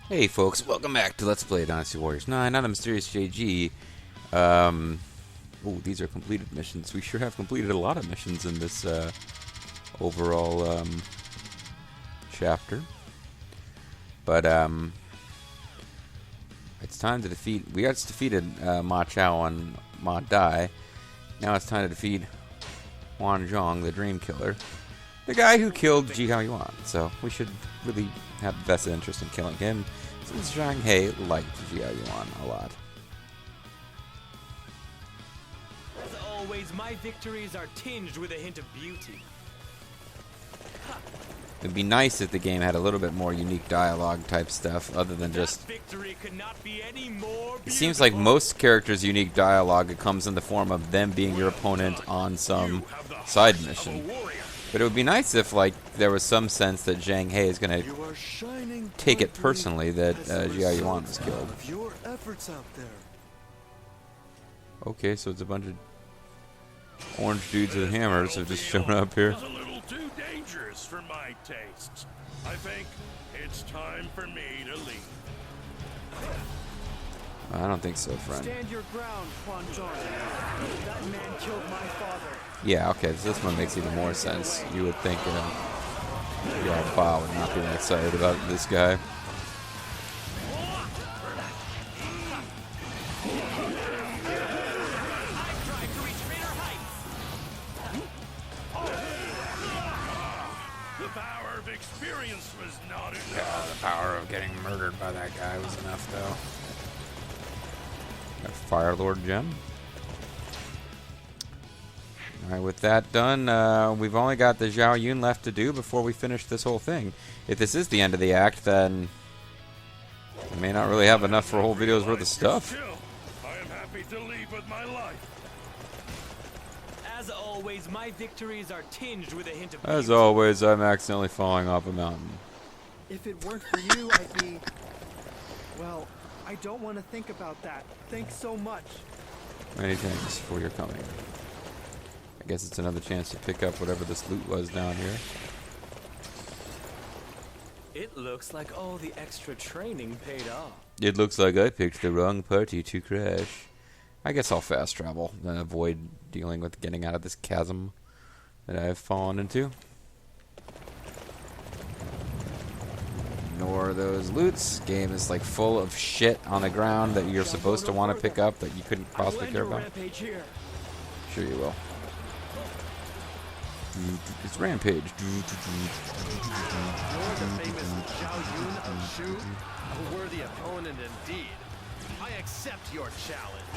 Hey folks, welcome back to Let's Play Dynasty Warriors 9. I'm the Mysterious JG. Oh, these are completed missions. We sure have completed a lot of missions in this overall chapter. But it's time to defeat. We just defeated Ma Chao and Ma Dai. Now it's time to defeat Huan Zhong, the Dream Killer, the guy who killed Ji Hao Yuan. So we should really have vested interest in killing him, since Zhang He liked Ji Hao Yuan a lot. As always, my victories are tinged with a hint of beauty. It'd be nice if the game had a little bit more unique dialogue type stuff, other than just... Victory could not be any more It seems like most characters' unique dialogue, it comes in the form of them being your opponent on some side mission. But it would be nice if, like, there was some sense that Zhang He is going to take it personally that Ji Hao Yuan was killed. Okay, so it's a bunch of orange dudes with hammers have just shown up here. It's a little too dangerous for my tastes. I think it's time for me to leave. I don't think so, friend. Stand your ground, Guan Yu. That man killed my father. Yeah, okay, so this one makes even more sense. You would think Yao Ba would not be that excited about this guy. The power of experience was not enough. Yeah, the power of getting murdered by that guy was enough, though. Got Fire Lord Gem. Alright, with that done, we've only got the Zhao Yun left to do before we finish this whole thing. If this is the end of the act, then we may not really have enough for a whole video's worth of stuff. I am happy to leave with my life. As always, my victories are tinged with a hint of beauty. As always, I'm accidentally falling off a mountain. If it weren't for you, I'd be... Well, I don't want to think about that. Thanks so much. Many thanks for your coming. I guess it's another chance to pick up whatever this loot was down here. It looks like all the extra training paid off. It looks like I picked the wrong party to crash. I guess I'll fast travel and avoid dealing with getting out of this chasm that I have fallen into. Ignore those loots. Game is like full of shit on the ground that you're supposed to want to pick up that you couldn't possibly care about. Sure you will. It's Rampage. You're the famous Zhao Yun of Shu, a worthy opponent indeed. I accept your challenge.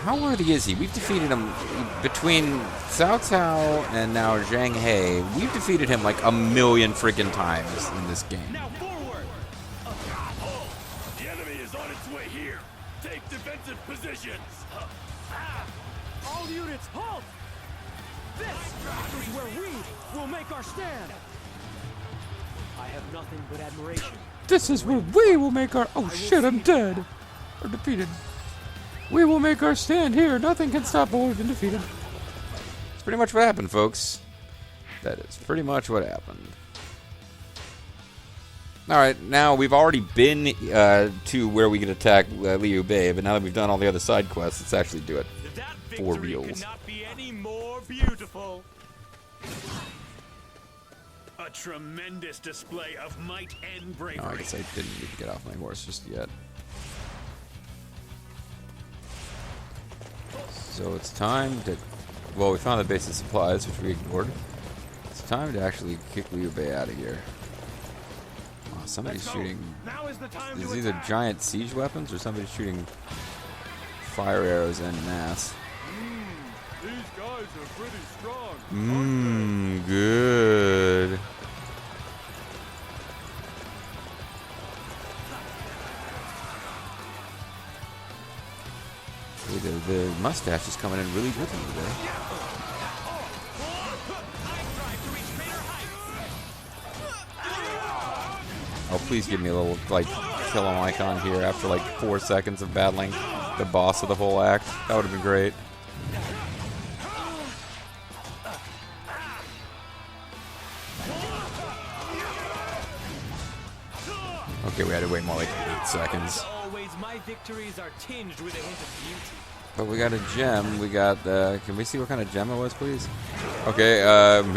How worthy is he? We've defeated him between Cao Cao and now Zhang He. We've defeated him like a million freaking times in this game. Now forward! The enemy is on its way here. Take defensive positions. All units, halt! This is where we will make our stand. I have nothing but admiration. This is where we will make our... Oh shit, I'm dead. Or defeated. We will make our stand here. Nothing can stop what we've been defeated. That's pretty much what happened, folks. That is pretty much what happened. Alright, now we've already been to where we could attack Liu Bei, but now that we've done all the other side quests, let's actually do it. That For victory reals. could not be any more beautiful. A tremendous display of might and bravery. No, I guess I didn't need to get off my horse just yet. So it's time to... Well, we found the base of supplies, which we ignored. It's time to actually kick Liu Bei out of here. Oh, somebody's shooting... Now is the time There's to either attack. giant siege weapons or somebody's shooting fire arrows en masse. These guys are pretty strong. Mmm, good. Hey, the mustache is coming in really good today. Oh, please give me a little, like, kill him icon here after, like, 4 seconds of battling the boss of the whole act. That would have been great. Okay, we had to wait more like 8 seconds. As always, my victories are tinged with a hint of beauty. But we got a gem. We got, can we see what kind of gem it was, please? Okay,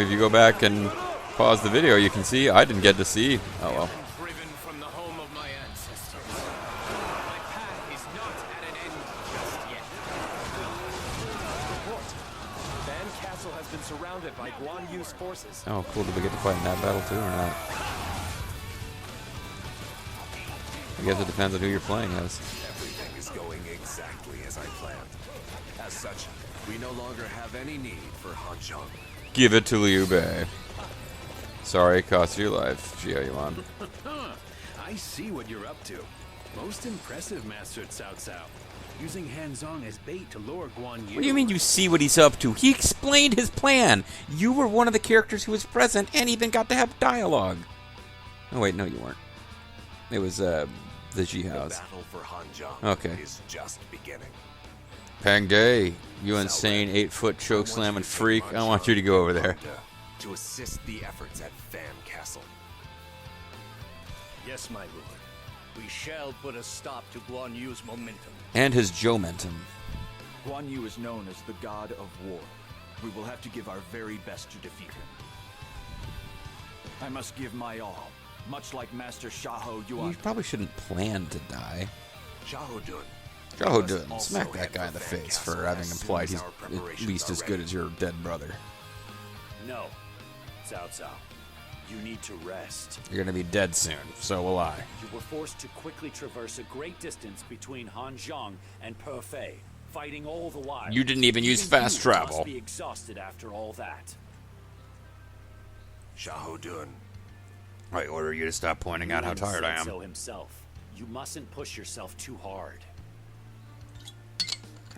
if you go back and pause the video, you can see. I didn't get to see. Oh, well. Driven from the home of my ancestors. My path is not at an end just yet. Report. Van Castle has been surrounded by Guan Yu's forces. Oh, cool. Did we get to fight in that battle, too, or not? I guess it depends on who you're playing as. Everything is going exactly as I planned. As such, we no longer have any need for Han Zhong. Give it to Liu Bei. Sorry, it cost you your life, Xiao Yuan. I see what you're up to. Most impressive, Master Cao Cao. Using Han Zhong as bait to lure Guan Yu. What do you mean you see what he's up to? He explained his plan. You were one of the characters who was present and even got to have dialogue. Oh, wait, no, you weren't. It was, the Jihaos. The battle for Han Zhong Okay. is just beginning. Pang Day, you insane 8-foot choke slam and freak. I want you to go over there. To assist the efforts at Van Castle. Yes, my lord. We shall put a stop to Guan Yu's momentum. And his Joe-mentum. Guan Yu is known as the god of war. We will have to give our very best to defeat him. I must give my all, much like Master Xiahou Yuan. You probably shouldn't plan to die. Xiahou Dun. Xiahou Dun, smack that guy in the face for having implied he's at least as good as your dead brother. No, Cao Cao. You need to rest. You're gonna be dead soon, so will I. You were forced to quickly traverse a great distance between Han Zhong and Perfei, fighting all the while. You didn't even use fast you travel. must be exhausted after all that. Xiahou Dun. I order you to stop pointing out how Yuan tired I said am. So himself. You mustn't push yourself too hard.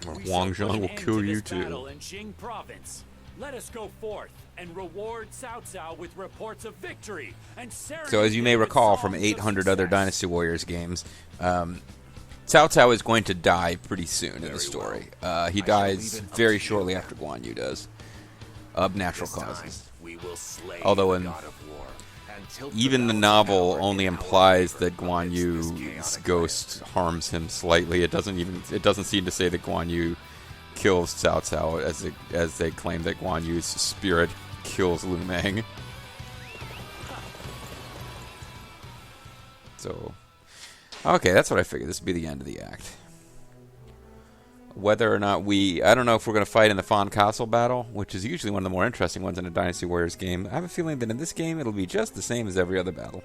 Or We Wang shall put Zhong an will end kill to you this too. battle in Jing Province. Let us go forth and reward Cao Cao with reports of victory and So as you may recall from 800 other Dynasty Warriors games, Cao Cao is going to die pretty soon in the story. He dies very shortly after Guan Yu does, of natural causes. We will slay Although the in god of war. Until even the battle's novel power only in our implies favor that Guan limits this Yu's chaotic ghost harms him slightly. It doesn't seem to say that Guan Yu kills Cao Cao as they claim that Guan Yu's spirit kills Lu Meng. So, okay, that's what I figured. This would be the end of the act. Whether or not I don't know if we're going to fight in the Fawn Castle battle, which is usually one of the more interesting ones in a Dynasty Warriors game. I have a feeling that in this game it'll be just the same as every other battle.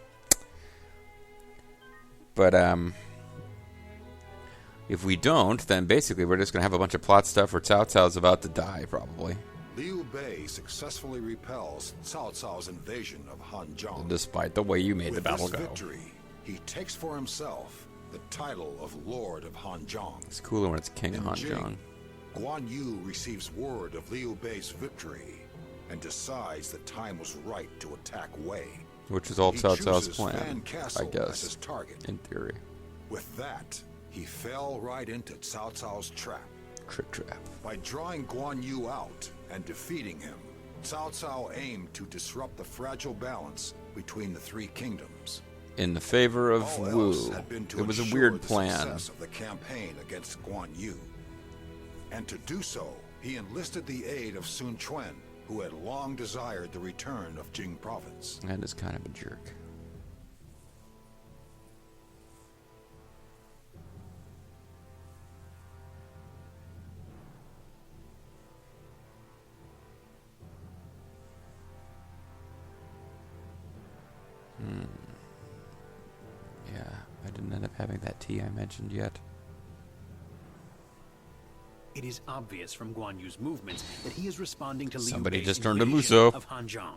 But, if we don't, then basically we're just going to have a bunch of plot stuff where Cao Cao's about to die, probably. Liu Bei successfully repels Cao Cao's invasion of Han Zhong. Despite the way you made the With battle this go. victory, he takes for himself the title of Lord of Han Zhong. It's cooler when it's King of Han Jing, Zhong. Guan Yu receives word of Liu Bei's victory and decides the time was right to attack Wei. Which is all He Cao Cao's chooses plan, Fan I Castle as guess, his target. in theory. With that, he fell right into Cao Cao's trap. Trick trap. By drawing Guan Yu out and defeating him, Cao Cao aimed to disrupt the fragile balance between the three kingdoms. In the favor of All Wu. else had been to It was a ensure weird the plan. success of the campaign against Guan Yu. And to do so, he enlisted the aid of Sun Quan, who had long desired the return of Jing Province. And is kind of a jerk. Yeah, I didn't end up having that tea I mentioned yet. It is obvious from Guan Yu's movements that he is responding to Somebody Liu Bei's just turned to invasion Muso. of Han Zhong.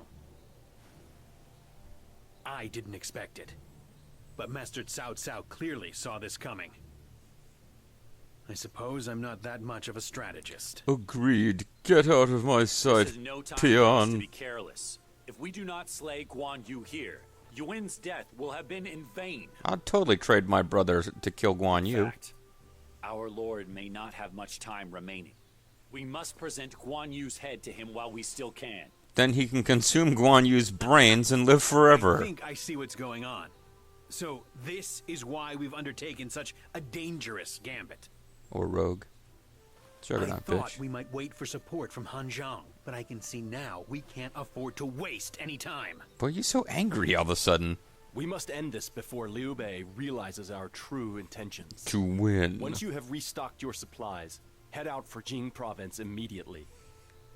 I didn't expect it, but Master Cao Cao clearly saw this coming. I suppose I'm not that much of a strategist. Agreed. Get out of my This sight, is no time for us to peon. be careless. If we do not slay Guan Yu here, Yuan's death will have been in vain. I'd totally trade my brother to kill Guan Yu. Fact, our Lord may not have much time remaining. We must present Guan Yu's head to him while we still can. Then he can consume Guan Yu's brains and live I forever. think I see what's going on. So this is why we've undertaken such a dangerous gambit. Or rogue. I Juggernaut, thought bitch. we might wait for support from Han Zhang, but I can see now we can't afford to waste any time. Why are you so angry all of a sudden? We must end this before Liu Bei realizes our true intentions. To win. Once you have restocked your supplies, head out for Jing Province immediately.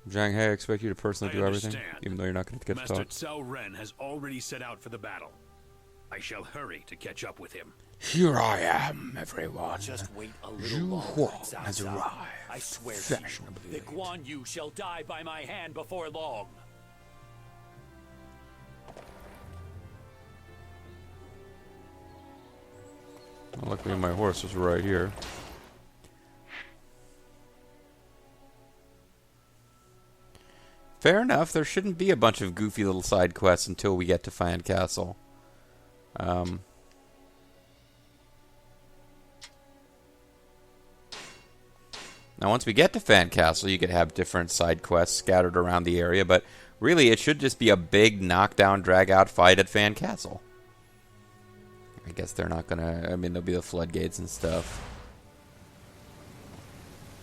Zhang He, I expect you to personally I do everything, understand. even though you're not going to get to Master talk. Cao Ren has already set out for the battle. I shall hurry to catch up with him. Here I am, everyone. Just wait a little Zhu longer, Huang Cao has Cao. arrived. I swear to you, Fashionably that late. Guan Yu shall die by my hand before long. Well, luckily my horse was right here. Fair enough. There shouldn't be a bunch of goofy little side quests until we get to Fan Castle. Now, once we get to Fan Castle, you could have different side quests scattered around the area, but really it should just be a big knockdown, drag-out fight at Fan Castle. I guess they're not gonna... I mean, there'll be the floodgates and stuff.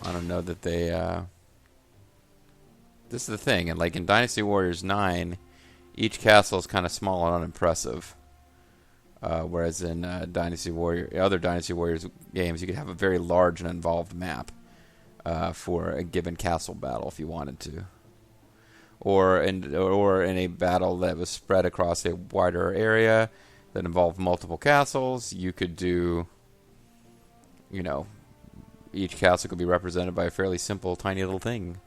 I don't know that they... This is the thing, and like in Dynasty Warriors 9, each castle is kind of small and unimpressive. Whereas in other Dynasty Warriors games, you could have a very large and involved map for a given castle battle if you wanted to. Or in a battle that was spread across a wider area that involved multiple castles, you could do, you know, each castle could be represented by a fairly simple, tiny little thing.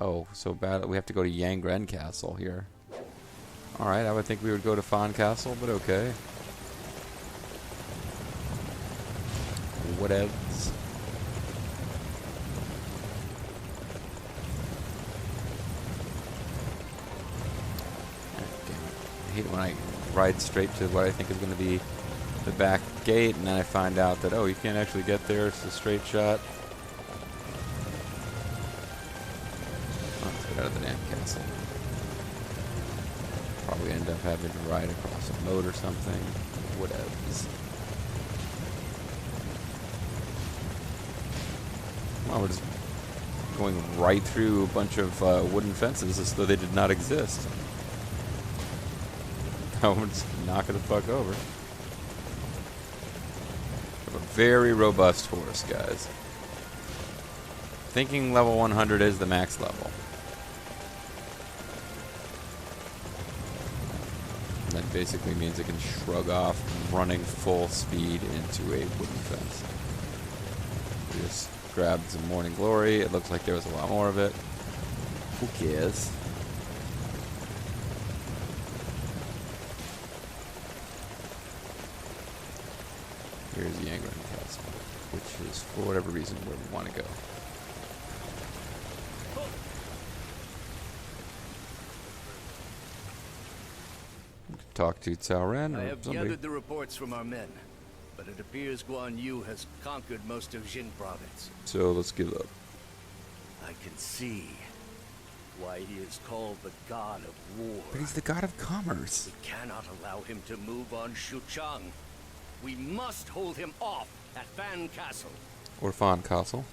Oh, so bad. We have to go to Yangren Castle here. Alright, I would think we would go to Fan Castle, but okay. Whatevs. I hate when I ride straight to what I think is going to be the back gate, and then I find out that, oh, you can't actually get there. It's a straight shot. Let's get out of the damn castle. Probably end up having to ride across a moat or something. Whatevs. Well, we're just going right through a bunch of wooden fences as though they did not exist. I'm just knocking the fuck over. We have a very robust horse, guys. Thinking level 100 is the max level. And that basically means it can shrug off running full speed into a wooden fence. We just grabbed some Morning Glory. It looks like there was a lot more of it. Who cares? Here's the Yangren Castle, which is, for whatever reason, where we want to go. Talk to Cao Ren I or have somebody. gathered the reports from our men, but it appears Guan Yu has conquered most of Jing Province. So let's give up. I can see why he is called the God of War. But he's the god of commerce. We cannot allow him to move on Xuchang. We must hold him off at Fan Castle. Or Fan Castle.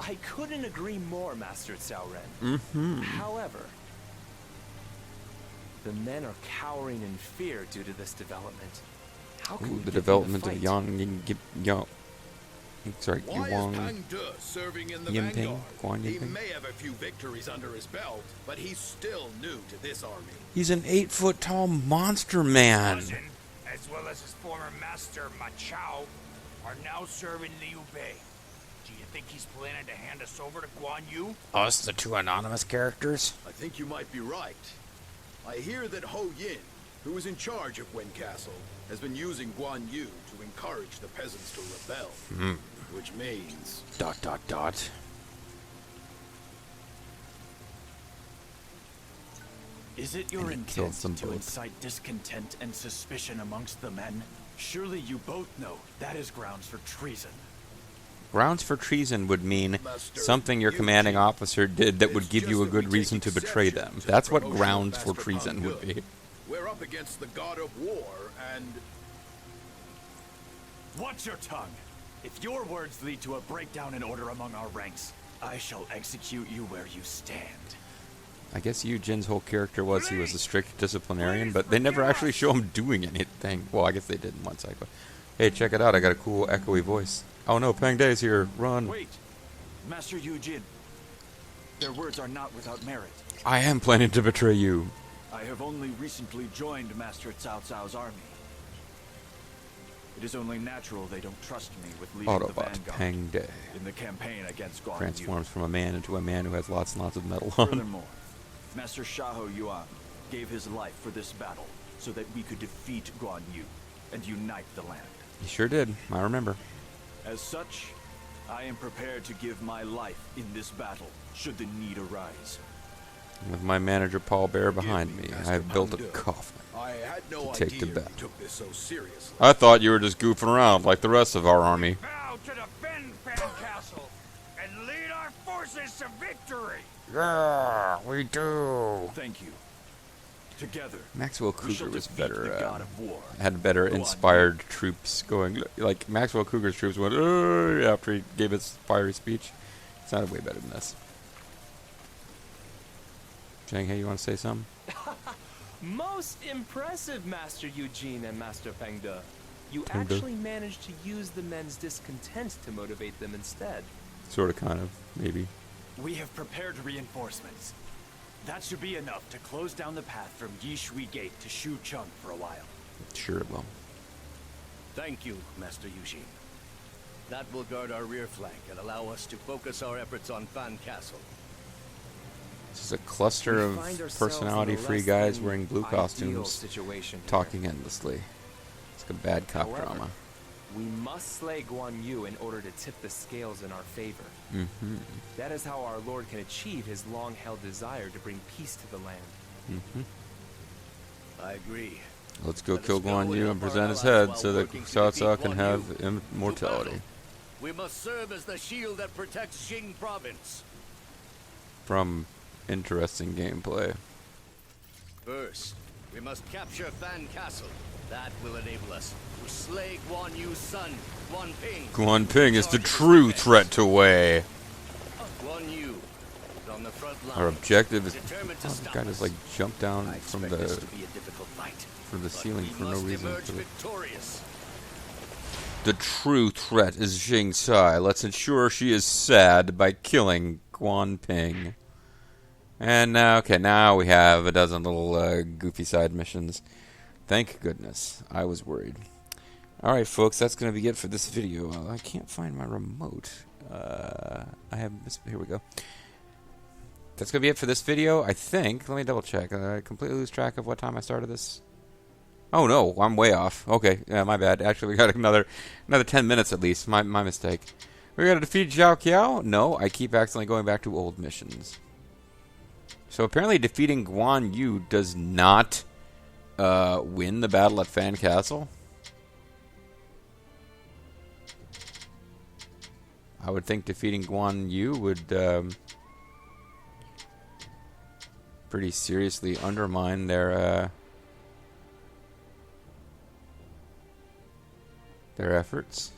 I couldn't agree more, Master Cao Ren. Mm-hmm. However, the men are cowering in fear due to this development. How can we The get development them of to fight? Why is Yuang Pang De serving in the Yimping? vanguard? Guan He Yimping? may have a few victories under his belt, but he's still new to this army. He's an 8-foot-tall monster man. Cousin, as well as his former master, Ma Chao, are now serving Liu Bei. Do you think he's planning to hand us over to Guan Yu? Us, the two anonymous characters? I think you might be right. I hear that Ho Yin, who is in charge of Wen Castle, has been using Guan Yu to encourage the peasants to rebel. Which means... ... Is it your And killed intent some to both. incite discontent and suspicion amongst the men? Surely you both know that is grounds for treason. Grounds for treason would mean Master, something your you commanding see, officer did that would it's give just you a that we good take reason to betray exception them. to That's the what promotion of grounds for Master treason Pang would De. be. We're up against the god of war, and... Watch your tongue. If your words lead to a breakdown in order among our ranks, I shall execute you where you stand. I guess Yu Jin's whole character was he was a strict disciplinarian, but they never actually show him doing anything. Well, I guess they did in one cycle. Hey, check it out. I got a cool echoey voice. Oh no, Pang Day's here. Run. Wait. Master Yu Jin. Their words are not without merit. I am planning to betray you. I have only recently joined Master Cao Cao's army. It is only natural they don't trust me with leading the Autobot vanguard Pang Day in the campaign against Guan Yu. transforms from a man into a man who has lots and lots of metal on. Furthermore, Master Xiahou Yuan gave his life for this battle so that we could defeat Guan Yu and unite the land. He sure did. I remember. As such, I am prepared to give my life in this battle should the need arise. With my manager Paul Bear behind me, I have built a coffin I had no to take idea to you battle. took this so seriously. I thought you were just goofing around like the rest of our army. Vow to defend Fan Castle and lead our forces to victory. Yeah, we do. Thank you. Together, Maxwell we shall Cougar was defeat better. the god of war. Had better Go on. inspired troops going. Like Maxwell Cougar's troops went after he gave his fiery speech. It sounded way better than this. Chang, hey, you want to say something? Most impressive, Master Eugene and Master Peng De. You Peng De. actually managed to use the men's discontent to motivate them instead. Sort of, kind of, maybe. We have prepared reinforcements. That should be enough to close down the path from Yishui Gate to Shucheng for a while. Sure it will. Thank you, Master Eugene. That will guard our rear flank and allow us to focus our efforts on Fan Castle. This is a cluster of personality-free guys wearing blue costumes, talking endlessly. It's like a bad cop However, drama. We must slay Guan Yu in order to tip the scales in our favor. Mm-hmm. That is how our Lord can achieve his long-held desire to bring peace to the land. Mm-hmm. I agree. Let's go kill Guan Yu and present his head so that Cao Cao can have immortality. We must serve as the shield that protects Jing Province. From interesting gameplay. First, we must capture Fan Castle. That will enable us to slay Guan Yu's son, Guan Ping. Guan Ping is the true threat to Wei. Guan Yu is on the front line. Our objective is determined to the stop guy just like jumped down from the ceiling for no reason. The true threat is Jing Sai. Let's ensure she is sad by killing Guan Ping. And now, okay, now we have a dozen little goofy side missions. Thank goodness. I was worried. Alright, folks, that's going to be it for this video. I can't find my remote. I have this. Here we go. That's going to be it for this video, I think. Let me double check. I completely lose track of what time I started this. Oh, no, I'm way off. Okay, yeah, my bad. Actually, we got another 10 minutes at least. My mistake. We got to defeat Zhao Qiao? No, I keep accidentally going back to old missions. So apparently defeating Guan Yu does not win the battle at Fan Castle. I would think defeating Guan Yu would pretty seriously undermine their efforts.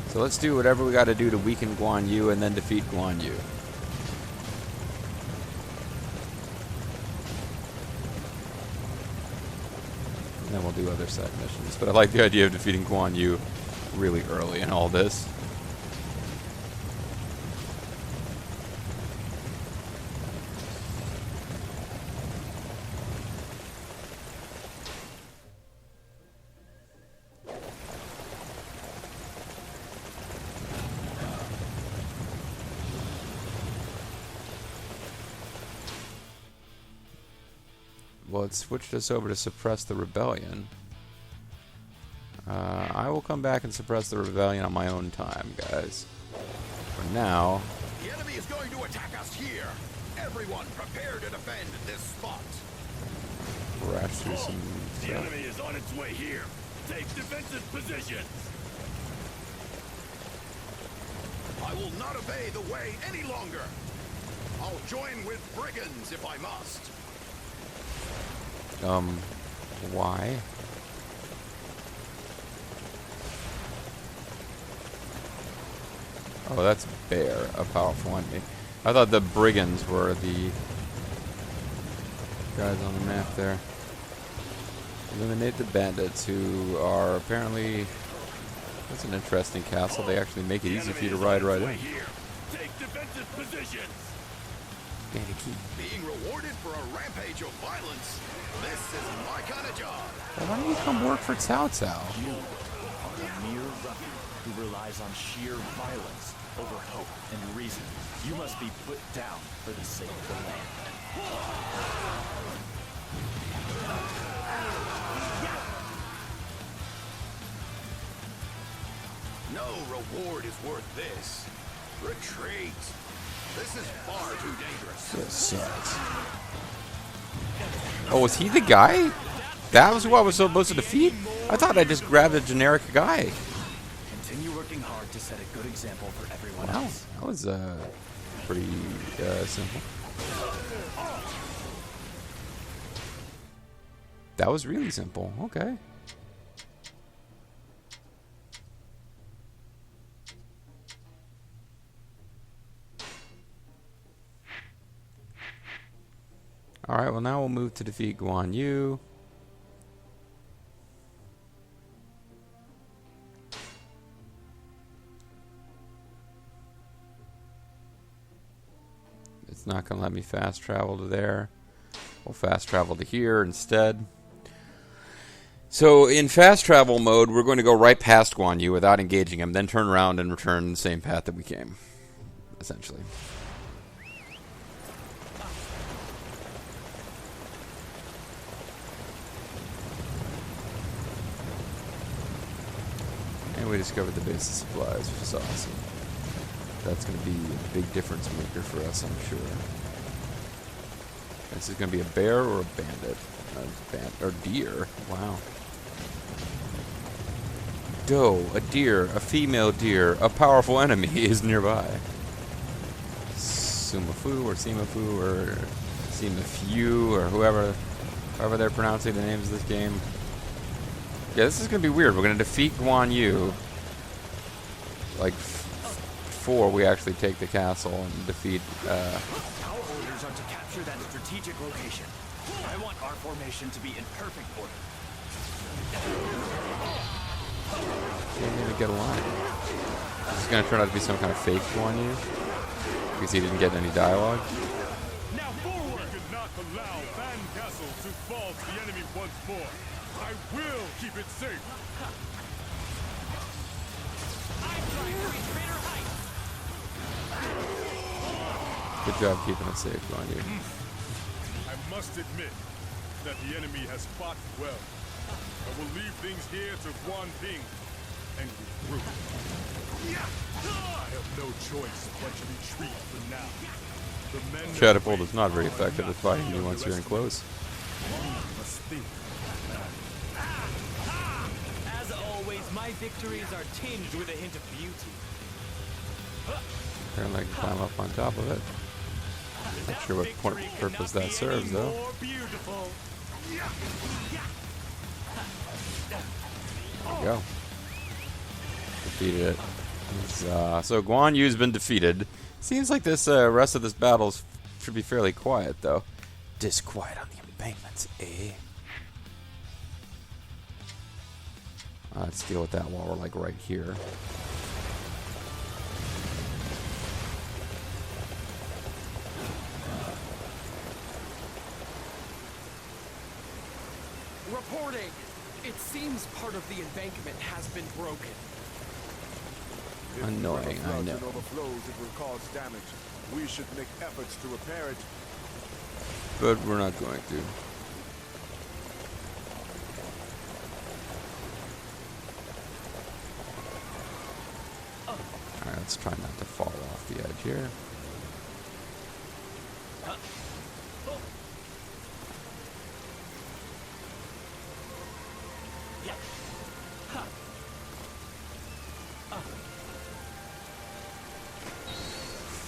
So let's do whatever we got to do to weaken Guan Yu and then defeat Guan Yu. And then we'll do other side missions. But I like the idea of defeating Guan Yu really early in all this. Well, it switched us over to suppress the rebellion. I will come back and suppress the rebellion on my own time, guys. For now... The enemy is going to attack us here. Everyone prepare to defend this spot. Crash through some... The enemy is on its way here. Take defensive positions. I will not obey the way any longer. I'll join with brigands if I must. Why? Oh, that's Bear, a powerful enemy. I thought the brigands were the guys on the map there. Eliminate the bandits, who are apparently... That's an interesting castle. They actually make it easy for you to ride right in. Take defensive positions. Being rewarded for a rampage of violence. This is my kind of job. Well, why don't you come work for Cao Cao? You are a mere ruffian who relies on sheer violence over hope and reason. You must be put down for the sake of the land. No reward is worth this. Retreat. This is far too dangerous. This sucks. Oh, was he the guy? That was who I was supposed to defeat? I thought I just grabbed a generic guy. Continue working hard to set a good example for everyone Wow, else. that was pretty simple. That was really simple. Okay. Alright, well now we'll move to defeat Guan Yu. It's not going to let me fast travel to there. We'll fast travel to here instead. So in fast travel mode, we're going to go right past Guan Yu without engaging him, then turn around and return the same path that we came, essentially. And we discovered the base of supplies, which is awesome. That's going to be a big difference maker for us, I'm sure. This is going to be a bear or a bandit? Or deer. Wow. Doe, a deer, a female deer, a powerful enemy is nearby. Sumafu or Simafu or Simafu or however they're pronouncing the names of this game. Yeah, this is going to be weird. We're going to defeat Guan Yu. Like, before we actually take the castle and defeat... Our orders are to capture that strategic location. I want our formation to be in perfect order. Can't even get a line. This is going to turn out to be some kind of fake Guan Yu. Because he didn't get any dialogue. Now forward! We could not allow Fan Castle to fall to the enemy once more. I will keep it safe. Good job keeping it safe, Guan Yu. I must admit that the enemy has fought well. I will leave things here to Guan Ping and regroup. I have no choice but to retreat for now. The men Catapult is not very effective at fighting you once you're in close. must think. As always, my victories are tinged with a hint of beauty. Apparently I can climb up on top of it. Not sure what purpose that serves, though. There we go. Defeated it. So Guan Yu's been defeated. Seems like this rest of this battle should be fairly quiet, though. Disquiet on the embankments, eh? Let's deal with that while we're like right here. Reporting! It seems part of the embankment has been broken. Annoying, I know. If it overflows, it will cause damage. We should make efforts to repair it. But we're not going to. Alright, let's try not to fall off the edge here.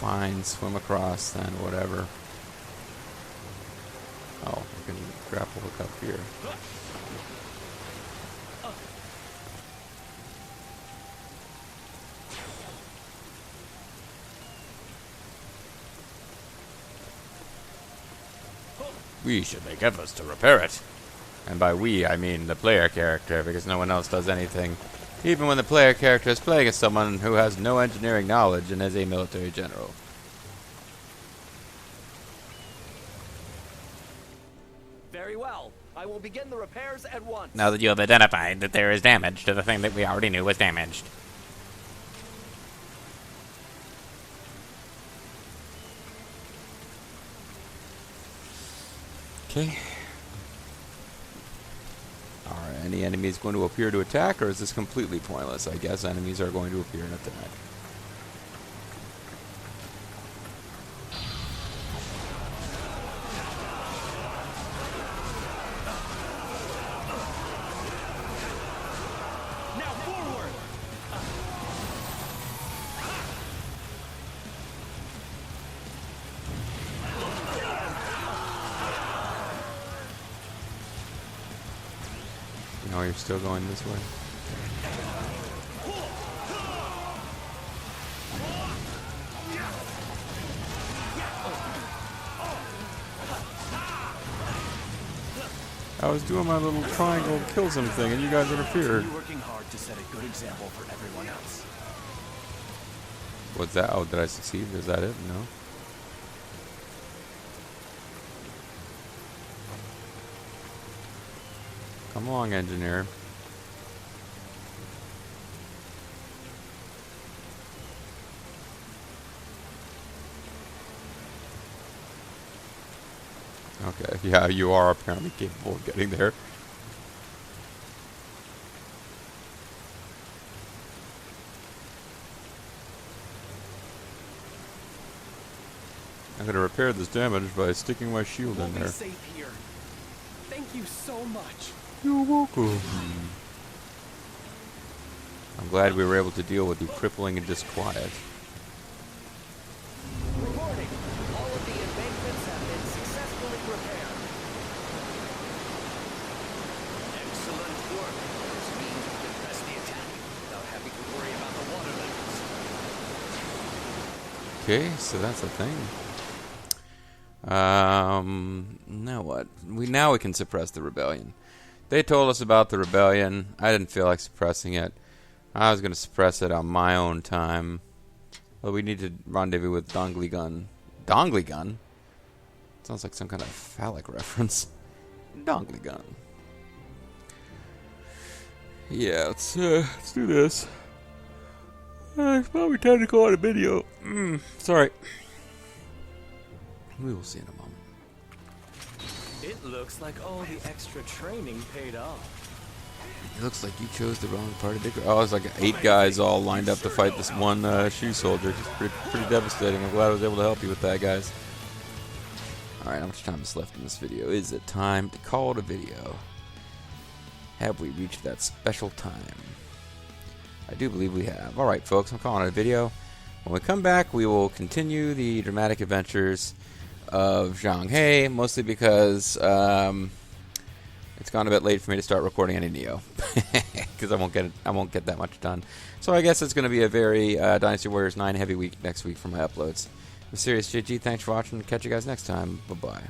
Fine, swim across then, whatever. Oh, we can grapple hook up here. We should make efforts to repair it. And by we, I mean the player character, because no one else does anything. Even when the player character is playing as someone who has no engineering knowledge and is a military general. Very well. I will begin the repairs at once. Now that you have identified that there is damage to the thing that we already knew was damaged. Okay. Are any enemies going to appear to attack, or is this completely pointless? I guess enemies are going to appear and attack. Now forward! No, you're still going this way. I was doing my little triangle kills him thing, and you guys interfered. You're working hard to set a good example for everyone else. What's that? Oh, did I succeed? Is that it? No. Come along, engineer. Okay, yeah, you are apparently capable of getting there. I'm gonna repair this damage by sticking my shield in there. Safe here. Thank you so much. You're welcome. I'm glad we were able to deal with the crippling and disquiet. Reporting. All of the embankments have been successfully repaired. Excellent work. This means we can press the attack without having to worry about the water levels. Okay, so that's the thing. Now what? Now we can suppress the rebellion. They told us about the rebellion. I didn't feel like suppressing it. I was going to suppress it on my own time. Well, we need to rendezvous with Dongli Gun. Dongli Gun? Sounds like some kind of phallic reference. Dongli Gun. Yeah, let's do this. It's probably time to call it a video. Sorry. We will see in a moment. It looks like all the extra training paid off. It looks like you chose the wrong part of the... Oh, it's like 8 guys all lined up to fight this one shoe soldier. It's pretty devastating. I'm glad I was able to help you with that, guys. Alright, how much time is left in this video? Is it time to call it a video? Have we reached that special time? I do believe we have. Alright, folks, I'm calling it a video. When we come back, we will continue the dramatic adventures of Zhang He, mostly because it's gone a bit late for me to start recording any Neo, because I won't get that much done. So I guess it's going to be a very Dynasty Warriors 9 heavy week next week for my uploads. I'm Serious JG. Thanks for watching. Catch you guys next time. Bye bye.